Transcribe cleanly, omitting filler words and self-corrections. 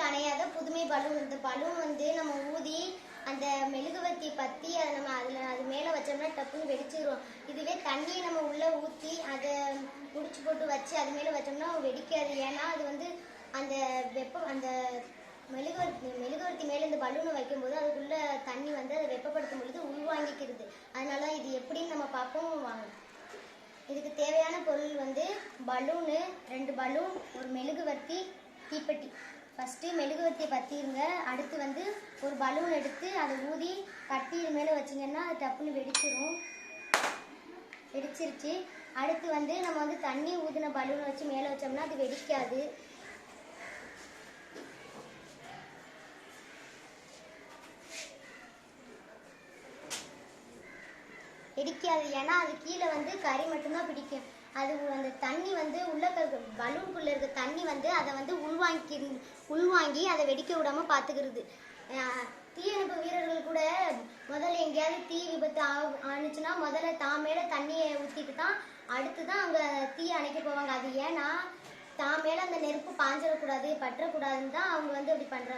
அணையாத புதுமை பலூன். இந்த பலூன் வந்து நம்ம ஊதி அந்த மெழுகுவர்த்தி பற்றி அதை நம்ம அது மேலே வச்சோம்னா டப்புன்னு வெடிச்சிடும். இதுவே தண்ணியை நம்ம உள்ளே ஊற்றி அதை முடிச்சு போட்டு வச்சு அது மேலே வச்சோம்னா வெடிக்காது. ஏன்னா அது வந்து அந்த அந்த மெழுகுவர்த்தி மேலே இந்த பலூனை வைக்கும்போது அதுக்குள்ள தண்ணி வந்து அதை வெப்பப்படுத்தும் பொழுது உள்வாங்கிக்கிறது. அதனால இது எப்படின்னு நம்ம பார்ப்போம் வாங்க. இதுக்கு தேவையான பொருள் வந்து பலூனு, 2 பலூன், ஒரு மெழுகுவர்த்தி, தீப்பெட்டி. ஃபஸ்ட்டு மெழுகுவர்த்தியை பற்றிடுங்க. அடுத்து வந்து ஒரு பலூன் எடுத்து அதை ஊதி கட்டி இது மேலே வச்சிங்கன்னா அது டப்புன்னு வெடிச்சிருச்சு. அடுத்து வந்து நம்ம வந்து தண்ணி ஊதின பலூனை வச்சு மேலே வச்சோம்னா அது வெடிக்காது. ஏன்னா அது கீழே வந்து கறி மட்டும்தான் பிடிக்கும். அது அந்த தண்ணி வந்து பலூனுக்குள்ள இருக்க தண்ணி வந்து அதை வந்து உள்வாங்கி அதை வெடிக்க விடாம பார்த்துக்கிறது. தீயணைப்பு வீரர்கள் கூட முதல்ல எங்கேயாவது தீ விபத்து ஆணுச்சுன்னா முதல்ல தான் மேலே தண்ணியை ஊற்றிட்டு தான் அடுத்து தான் அங்கே தீயை அணைக்க போவாங்க. அது ஏன்னா தான் மேலே அந்த நெருப்பு பாஞ்சிடக்கூடாது, பற்றக்கூடாதுன்னு தான் அவங்க வந்து அப்படி பண்ணுறாங்க.